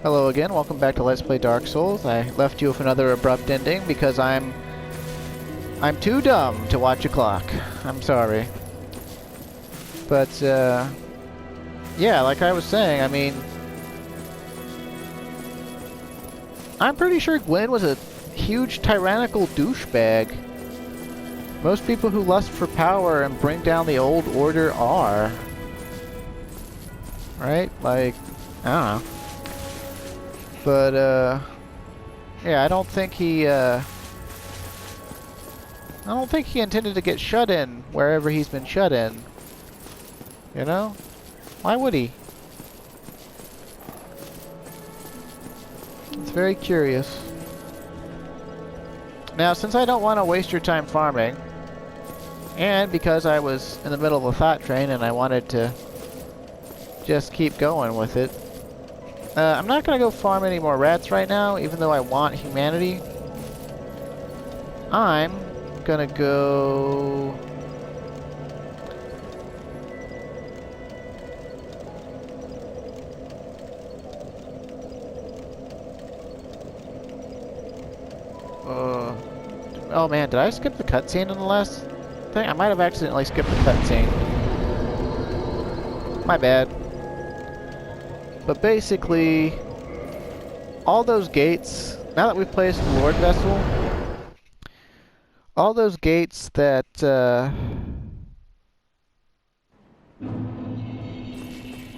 Hello again, welcome back to Let's Play Dark Souls. I left you with another abrupt ending because I'm too dumb to watch a clock. I'm sorry. But, yeah, like I was saying, I mean, I'm pretty sure Gwen was a huge tyrannical douchebag. Most people who lust for power and bring down the old order are. Right? Like, I don't know. But, yeah, I don't think he intended to get shut in wherever he's been shut in. You know? Why would he? It's very curious. Now, since I don't want to waste your time farming, and because I was in the middle of a thought train and I wanted to just keep going with it, I'm not going to go farm any more rats right now, even though I want humanity. I'm going to go... oh man, did I skip the cutscene in the last thing? I might have accidentally skipped the cutscene. My bad. But basically, all those gates, now that we've placed the Lord Vessel, all those gates that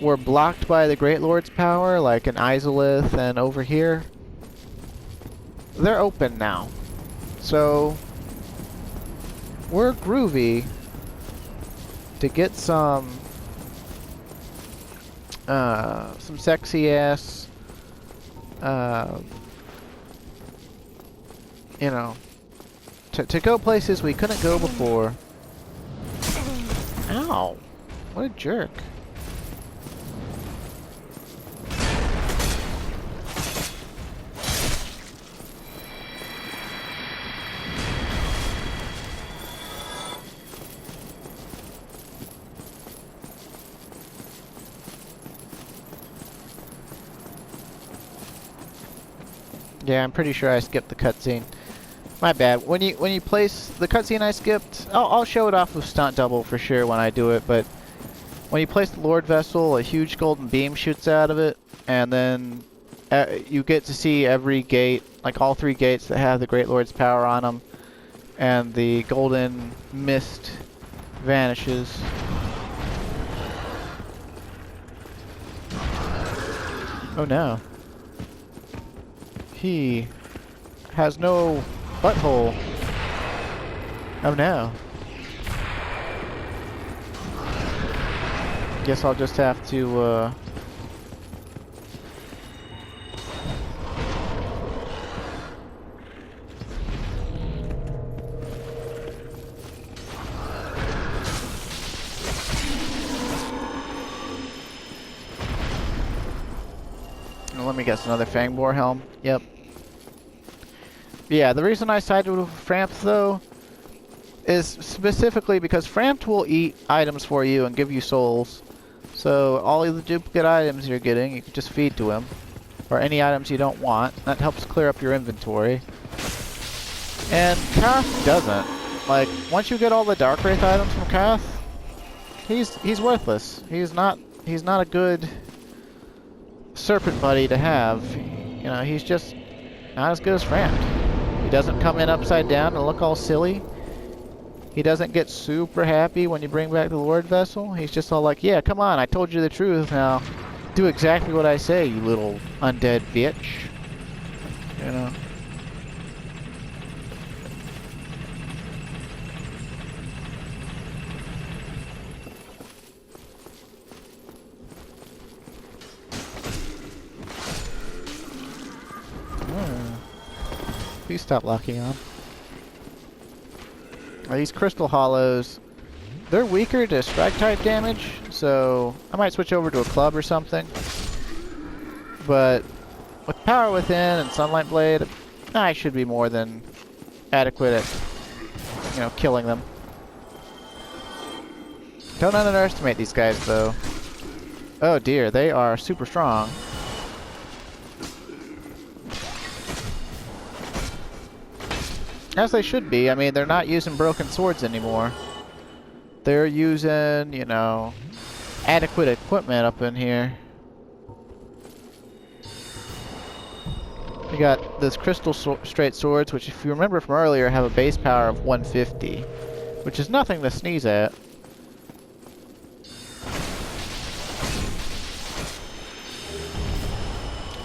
were blocked by the Great Lord's power, like in Izalith and over here, they're open now. So, we're groovy to get some sexy ass, you know, to go places we couldn't go before. Ow! What a jerk. Yeah, I'm pretty sure I skipped the cutscene. My bad. When you place the cutscene I skipped, I'll show it off with stunt double for sure when I do it. But when you place the Lord Vessel, a huge golden beam shoots out of it, and then you get to see every gate, like all three gates that have the Great Lord's power on them, and the golden mist vanishes. Oh no. He has no butthole. Oh no. Guess I'll just have to, let me guess, another Fangboar helm. Yep. Yeah, the reason I sided with Frampt, though, is specifically because Frampt will eat items for you and give you souls. So all of the duplicate items you're getting, you can just feed to him. Or any items you don't want. That helps clear up your inventory. And Kath doesn't. Like, once you get all the Dark Wraith items from Kath, he's worthless. He's not a good serpent buddy to have. You know, he's just not as good as Frampt. He doesn't come in upside down and look all silly. He doesn't get super happy when you bring back the Lord Vessel. He's just all like, yeah, come on, I told you the truth, now do exactly what I say, you little undead bitch. You know. Please stop locking on. These crystal hollows, they're weaker to strike type damage, so I might switch over to a club or something. But with Power Within and Sunlight Blade, I should be more than adequate at, you know, killing them. Don't underestimate these guys, though. Oh dear, they are super strong. As they should be. I mean, they're not using broken swords anymore. They're using, you know, adequate equipment up in here. We got this crystal straight swords, which if you remember from earlier, have a base power of 150, which is nothing to sneeze at.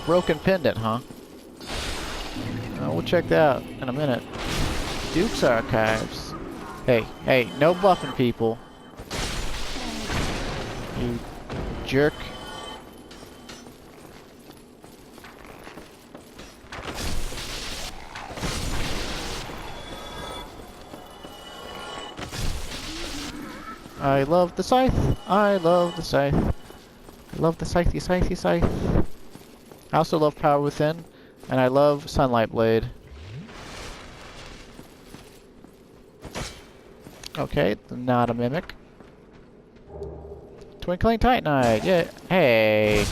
Broken pendant, huh? We'll check that out in a minute. Duke's Archives. Hey, no bluffing, people. You jerk. I love the scythe. I love the scythe. I love the scythe, scythe. I also love Power Within, and I love Sunlight Blade. Okay, not a mimic. Twinkling Titanite, yeah. Hey.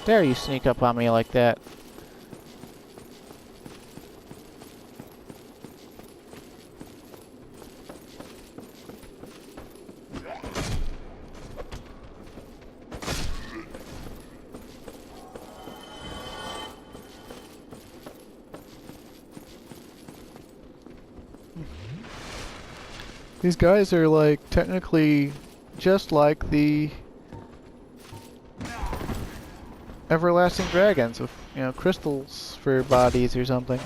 Dare you sneak up on me like that? These guys are like technically just like the everlasting dragons with, you know, crystals for bodies or something.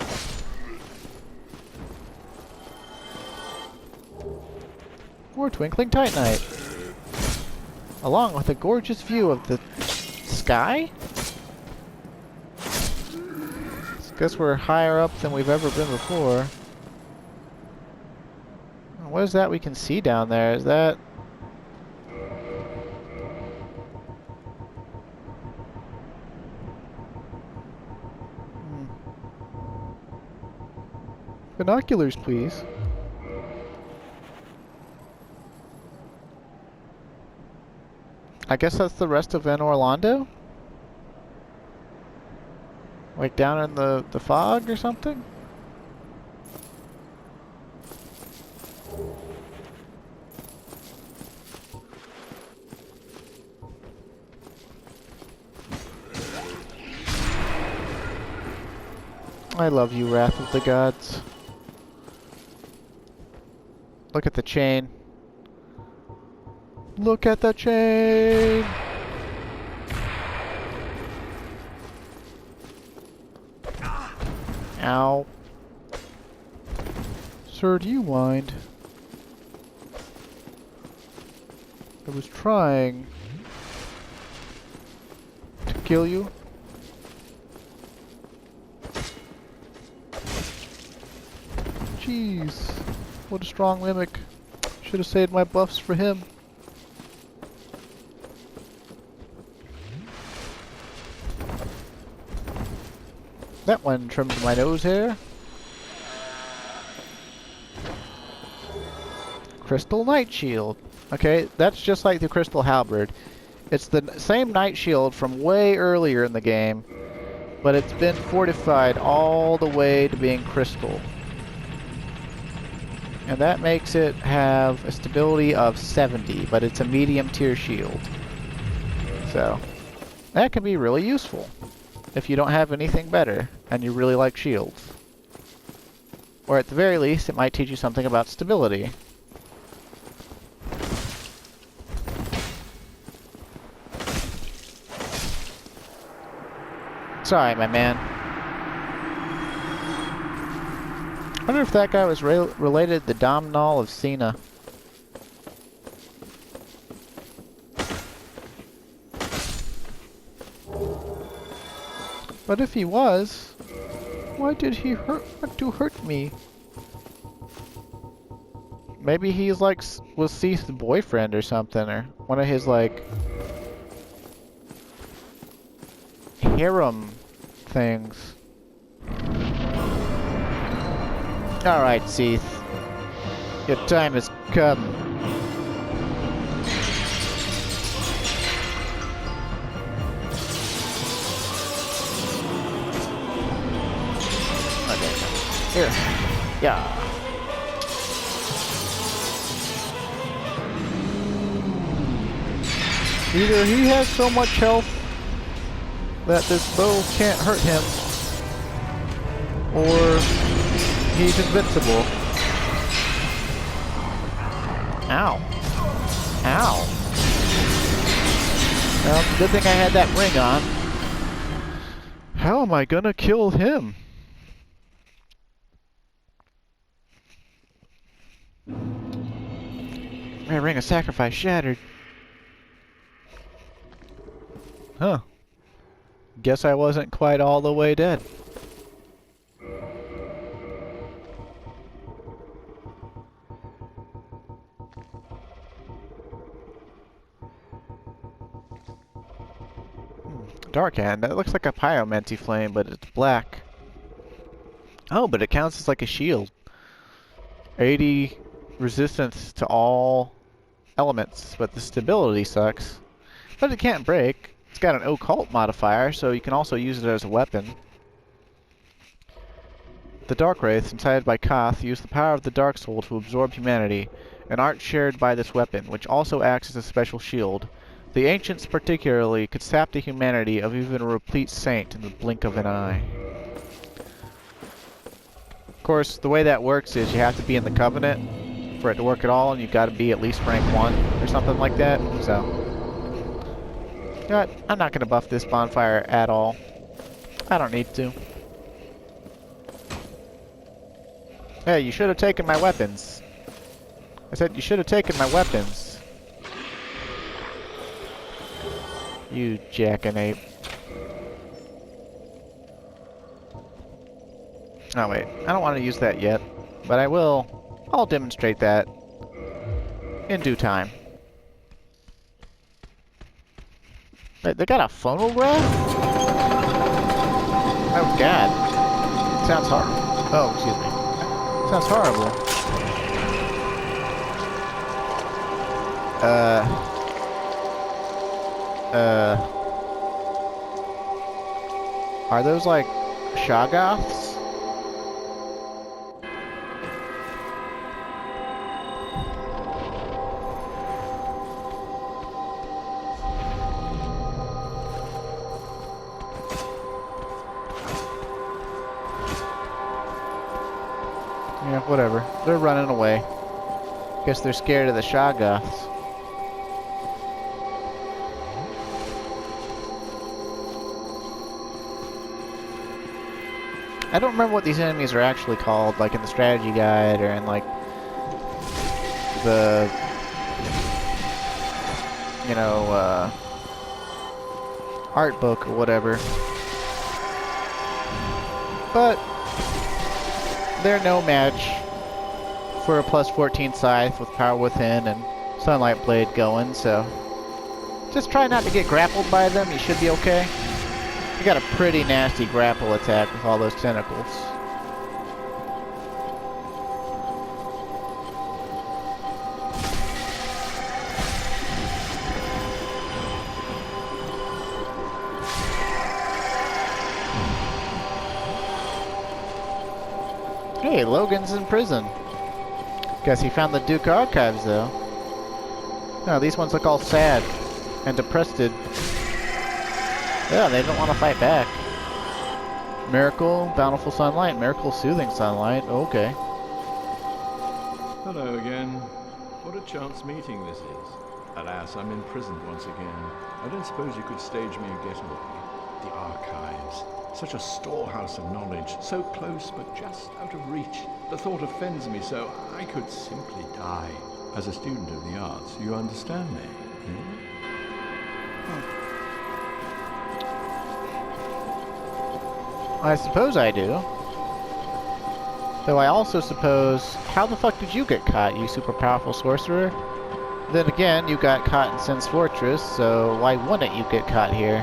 More Twinkling Titanite. Along with a gorgeous view of the sky? I guess we're higher up than we've ever been before. What is that we can see down there? Is that... Binoculars, please. I guess that's the rest of Van Orlando? Like down in the fog or something? I love you, Wrath of the Gods. Look at the chain. Look at the chain! Ow. Sir, do you mind? I was trying to kill you. Jeez, what a strong mimic. Should have saved my buffs for him. That one trimmed my nose hair. Crystal Night Shield. Okay, that's just like the Crystal Halberd. It's the same Night Shield from way earlier in the game, but it's been fortified all the way to being crystal. And that makes it have a stability of 70, but it's a medium tier shield. So, that can be really useful if you don't have anything better and you really like shields. Or at the very least, it might teach you something about stability. Sorry, my man. I wonder if that guy was related to the Domhnall of Cena. But if he was, why did he want to hurt me? Maybe he's like was Seath's boyfriend or something, or one of his like harem things. Alright, Seath. Your time has come. Here. Yeah. Either he has so much health that this bow can't hurt him, or he's invincible. Ow. Ow. Well, good thing I had that ring on. How am I gonna kill him? My ring of sacrifice shattered. Huh. Guess I wasn't quite all the way dead. Dark hand. That looks like a pyromancy flame, but it's black. Oh, but it counts as like a shield. 80 resistance to all elements, but the stability sucks. But it can't break. It's got an occult modifier, so you can also use it as a weapon. The Dark Wraiths, incited by Koth, use the power of the Dark Soul to absorb humanity, an art shared by this weapon, which also acts as a special shield. The Ancients particularly could sap the humanity of even a replete saint in the blink of an eye. Of course, the way that works is you have to be in the Covenant for it to work at all, and you've got to be at least rank 1 or something like that, so... You know what? I'm not going to buff this bonfire at all. I don't need to. Hey, you should have taken my weapons. I said you should have taken my weapons. You jackanape. Oh wait, I don't want to use that yet, but I will. I'll demonstrate that in due time. Wait, they got a phonograph? Oh god. Sounds horrible. Oh, excuse me. Sounds horrible. Are those like Shoggoths? Yeah, whatever. They're running away. Guess they're scared of the Shoggoths. I don't remember what these enemies are actually called, like in the strategy guide or in like the, you know, art book or whatever. But they're no match for a plus 14 scythe with power within and sunlight blade going, so just try not to get grappled by them, you should be okay. You got a pretty nasty grapple attack with all those tentacles. Hey, Logan's in prison. Guess he found the Duke archives, though. No, these ones look all sad and depressed. Yeah, they don't want to fight back. Miracle, bountiful sunlight. Miracle, soothing sunlight. Okay. Hello again. What a chance meeting this is. Alas, I'm imprisoned once again. I don't suppose you could stage me a getaway. The archives. Such a storehouse of knowledge. So close, but just out of reach. The thought offends me so. I could simply die. As a student of the arts, you understand me? I suppose I do. Though I also suppose, how the fuck did you get caught, you super powerful sorcerer? Then again, you got caught in Sin's Fortress, so why wouldn't you get caught here?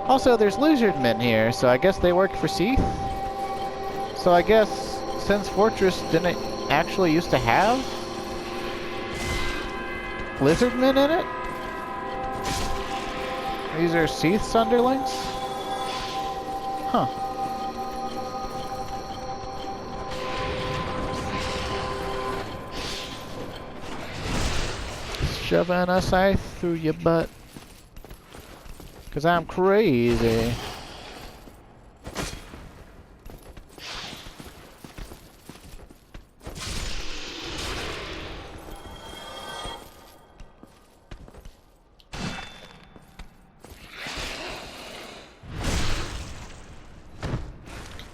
Also, there's lizardmen here, so I guess they worked for Seath? So I guess Sin's Fortress didn't actually used to have lizardmen in it? These are Seath's underlings? Huh. shoving a scythe through your butt. 'Cause I'm crazy.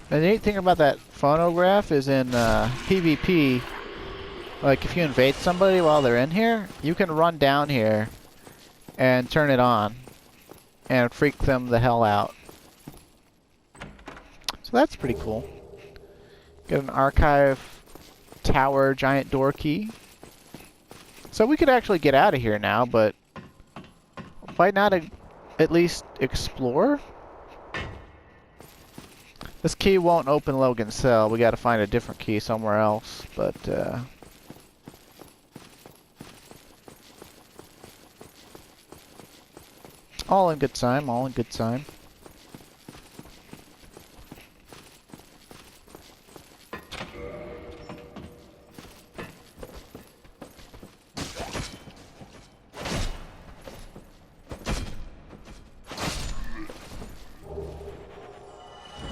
The neat thing about that phonograph is in PvP, like if you invade somebody while they're in here, you can run down here and turn it on and freak them the hell out. So that's pretty cool. Get an archive tower giant door key. So we could actually get out of here now, but why not at least explore? This key won't open Logan's cell. We gotta find a different key somewhere else, but all in good time, all in good time.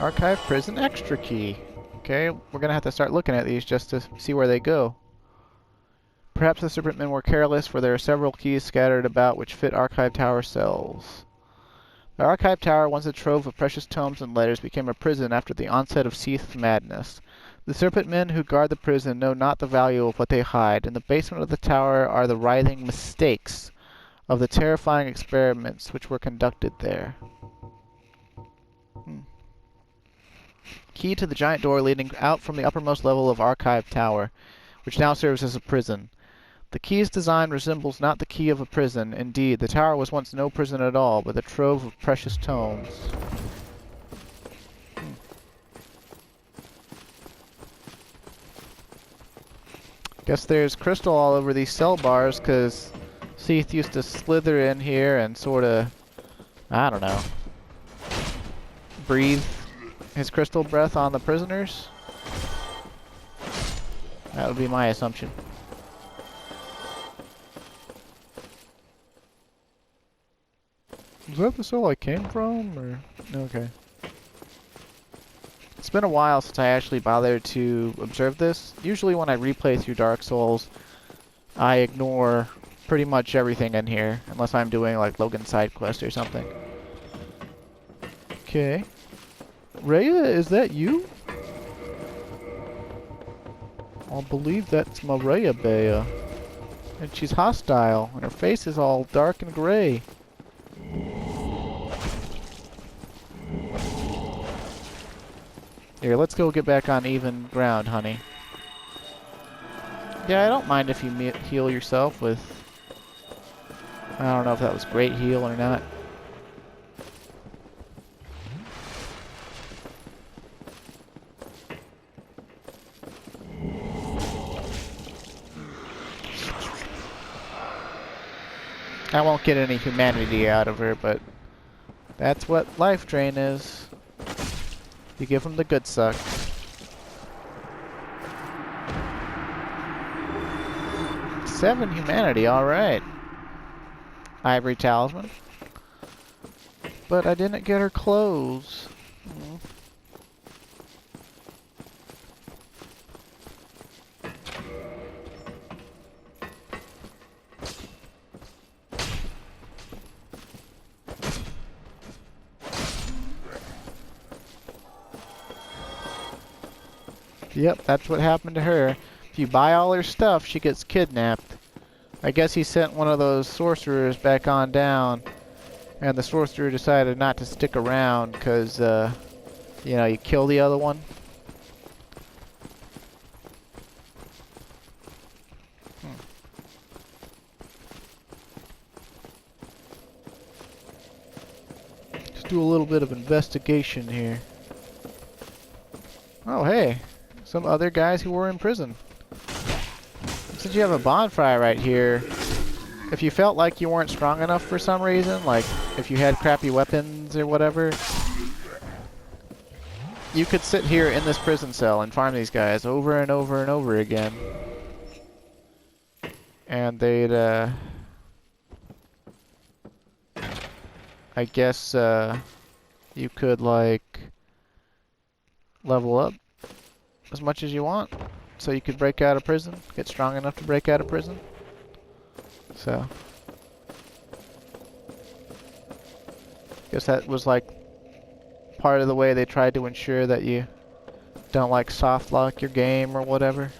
Archive prison extra key. Okay, we're gonna have to start looking at these just to see where they go. Perhaps the Serpentmen were careless, for there are several keys scattered about which fit archive tower cells. The archive tower, once a trove of precious tomes and letters, became a prison after the onset of Seath's madness. The Serpentmen who guard the prison know not the value of what they hide. In the basement of the tower are the writhing mistakes of the terrifying experiments which were conducted there. Key to the giant door leading out from the uppermost level of Archive Tower, which now serves as a prison. The key's design resembles not the key of a prison. Indeed, the tower was once no prison at all, but a trove of precious tomes. Guess there's crystal all over these cell bars, because Seath used to slither in here and sorta, I don't know, breathe his crystal breath on the prisoners? That would be my assumption. Is that the cell I came from, or? Okay. It's been a while since I actually bothered to observe this. Usually when I replay through Dark Souls, I ignore pretty much everything in here, unless I'm doing like Logan's side quest or something. Okay. Rhea, is that you? I believe that's my Rhea Bea. And she's hostile, and her face is all dark and gray. Here, let's go get back on even ground, honey. Yeah, I don't mind if you heal yourself with... I don't know if that was great heal or not. I won't get any humanity out of her, but that's what life drain is. You give them the good suck. Seven humanity, alright. Ivory talisman. But I didn't get her clothes. Yep, that's what happened to her. If you buy all her stuff, she gets kidnapped. I guess he sent one of those sorcerers back on down, and the sorcerer decided not to stick around because, you know, you kill the other one. Let's do a little bit of investigation here. Oh, hey. Some other guys who were in prison. Since you have a bonfire right here, if you felt like you weren't strong enough for some reason, like if you had crappy weapons or whatever, you could sit here in this prison cell and farm these guys over and over and over again. And they'd I guess you could like level up as much as you want, so you could break out of prison, get strong enough to break out of prison. So, guess that was like part of the way they tried to ensure that you don't like soft lock your game or whatever.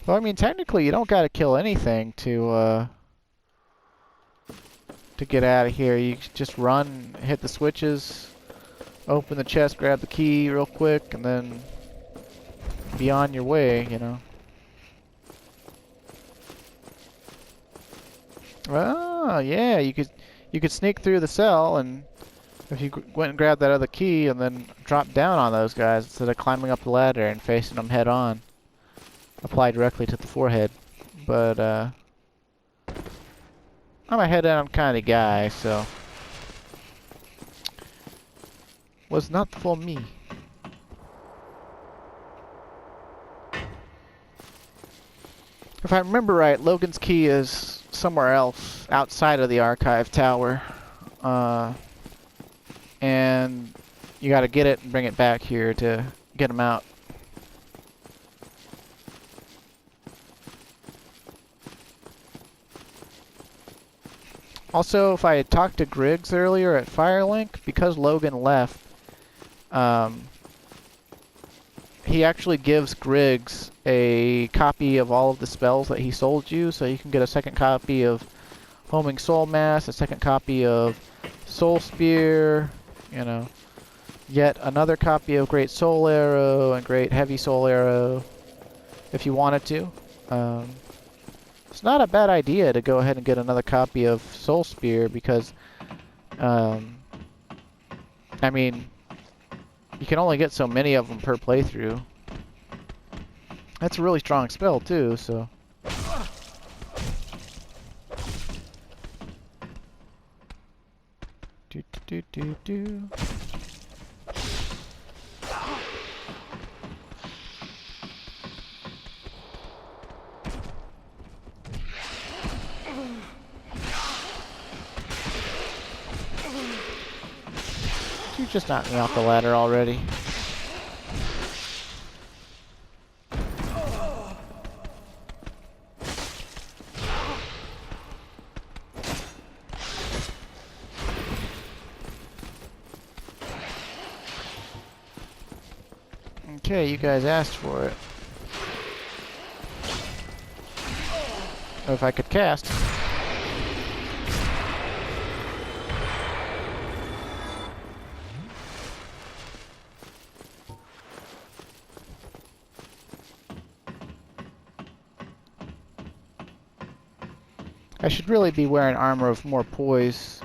Well, I mean, technically, you don't gotta kill anything to get out of here. You just run, hit the switches, open the chest, grab the key real quick, and then be on your way, you know. Oh, yeah, you could sneak through the cell, and if you went and grabbed that other key and then drop down on those guys instead of climbing up the ladder and facing them head on. Apply directly to the forehead. But, I'm a head-on kind of guy, so was not for me. If I remember right, Logan's key is somewhere else outside of the archive tower. And you gotta get it and bring it back here to get him out. Also, if I had talked to Griggs earlier at Firelink, because Logan left, he actually gives Griggs a copy of all of the spells that he sold you, so you can get a second copy of Homing Soul Mass, a second copy of Soul Spear, you know, yet another copy of Great Soul Arrow and Great Heavy Soul Arrow, if you wanted to. It's not a bad idea to go ahead and get another copy of Soul Spear because, I mean, you can only get so many of them per playthrough. That's a really strong spell too, so. Do do do do do. You just knocked me off the ladder already. Okay, you guys asked for it. Or if I could cast. I should really be wearing armor of more poise.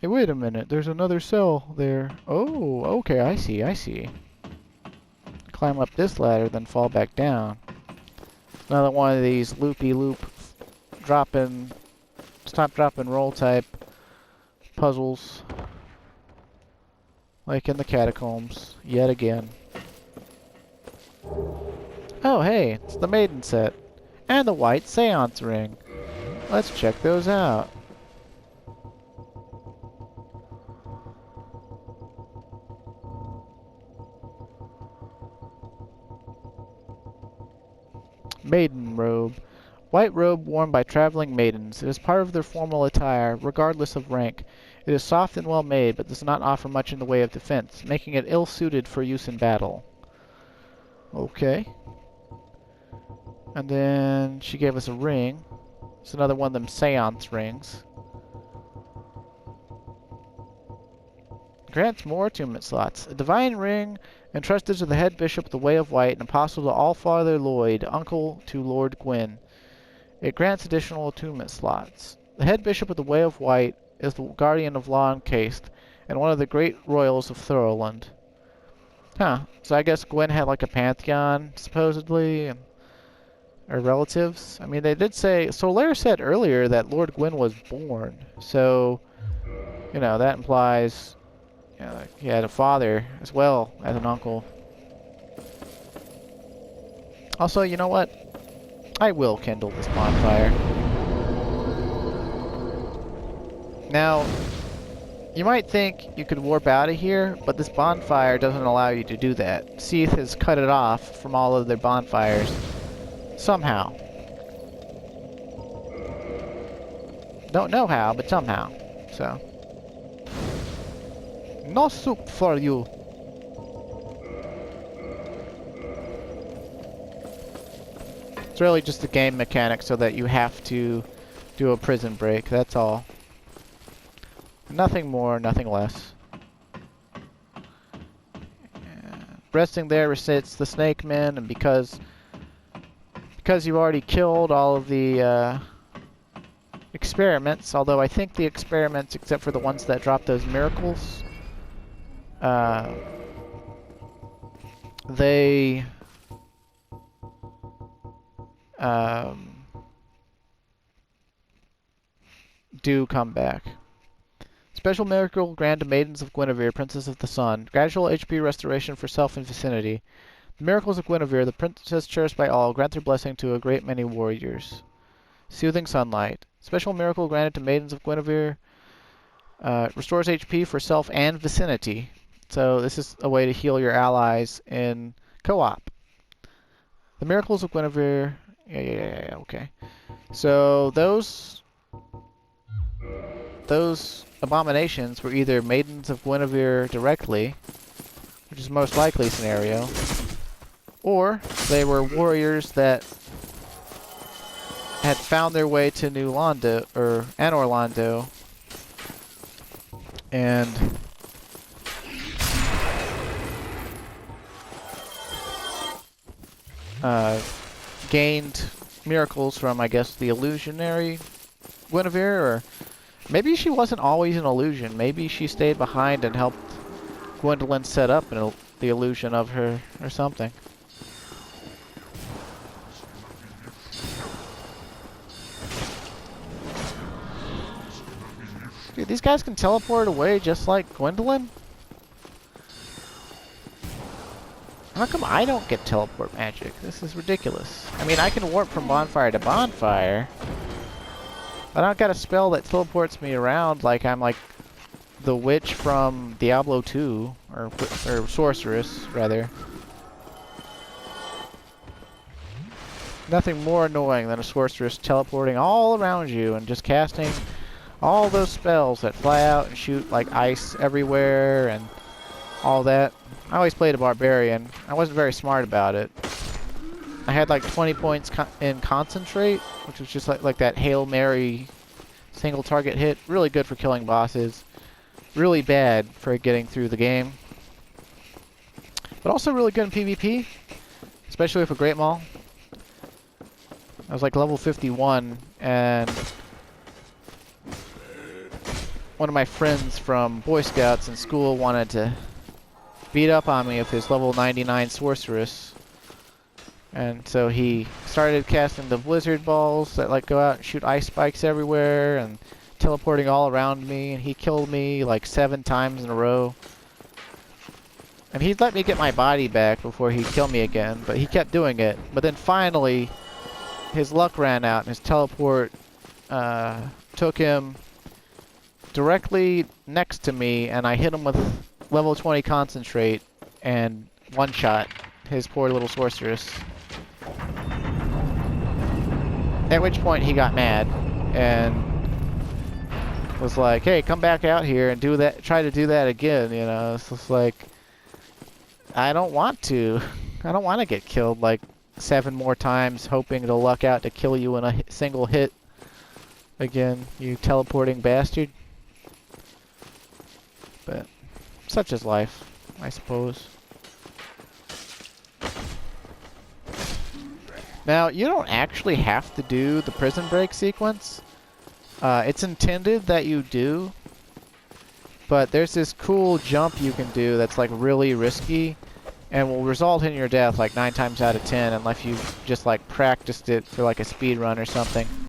Hey, wait a minute. There's another cell there. Oh, okay. I see. I see. Climb up this ladder, then fall back down. Another one of these loopy-loop drop-in, stop, drop, and roll type puzzles. Like in the catacombs. Yet again. Oh, hey. It's the maiden set. And the white seance ring. Let's check those out. Maiden robe. White robe worn by traveling maidens. It is part of their formal attire, regardless of rank. It is soft and well made, but does not offer much in the way of defense, making it ill-suited for use in battle. Okay. And then she gave us a ring. It's another one of them seance rings. Grants more attunement slots. A divine ring entrusted to the head bishop of the Way of White, an apostle to Allfather Lloyd, uncle to Lord Gwyn. It grants additional attunement slots. The head bishop of the Way of White is the guardian of law and caste, and one of the great royals of Thoroland. Huh. So I guess Gwyn had like a pantheon, supposedly, and or relatives. I mean, they did say, Solaire said earlier that Lord Gwyn was born, so, you know, that implies, you know, he had a father as well as an uncle. Also, you know what? I will kindle this bonfire. Now, you might think you could warp out of here, but this bonfire doesn't allow you to do that. Seath has cut it off from all of their bonfires. Somehow. Don't know how, but somehow. So. No soup for you. It's really just a game mechanic so that you have to do a prison break, that's all. Nothing more, nothing less. Resting there sits the snake men, and because you've already killed all of the experiments, although I think the experiments, except for the ones that drop those miracles, they do come back. Special miracle granted to maidens of Guinevere, Princess of the Sun. Gradual HP restoration for self and vicinity. The miracles of Guinevere, the princess cherished by all, grant their blessing to a great many warriors. Soothing sunlight. Special miracle granted to maidens of Guinevere. Restores HP for self and vicinity. So this is a way to heal your allies in co-op. The miracles of Guinevere. Yeah, okay. So those abominations were either maidens of Guinevere directly, which is the most likely scenario, or they were warriors that had found their way to New Londo, or Orlando, and gained miracles from, I guess, the illusionary Guinevere, or maybe she wasn't always an illusion. Maybe she stayed behind and helped Gwendolyn set up the illusion of her or something. Dude, these guys can teleport away just like Gwendolyn? How come I don't get teleport magic? This is ridiculous. I mean, I can warp from bonfire to bonfire. I don't got a spell that teleports me around like I'm like the witch from Diablo 2, or sorceress, rather. Nothing more annoying than a sorceress teleporting all around you and just casting all those spells that fly out and shoot like ice everywhere and all that. I always played a barbarian. I wasn't very smart about it. I had like 20 points in concentrate, which was just like that Hail Mary single target hit. Really good for killing bosses. Really bad for getting through the game. But also really good in PvP, especially with a Great Maul. I was like level 51, and one of my friends from Boy Scouts in school wanted to beat up on me with his level 99 sorceress. And so he started casting the blizzard balls that like go out and shoot ice spikes everywhere and teleporting all around me, and he killed me like 7 times in a row. And he'd let me get my body back before he'd kill me again, but he kept doing it. But then finally his luck ran out and his teleport took him directly next to me, and I hit him with level 20 concentrate and one-shot his poor little sorceress. At which point he got mad and was like, hey, come back out here and do that, try to do that again, you know. It's just like, I don't want to. I don't want to get killed like 7 more times hoping to luck out to kill you in a single hit again, you teleporting bastard. But such is life, I suppose. Now, you don't actually have to do the prison break sequence. It's intended that you do, but there's this cool jump you can do that's like really risky and will result in your death like 9 times out of 10 unless you've just like practiced it for like a speed run or something.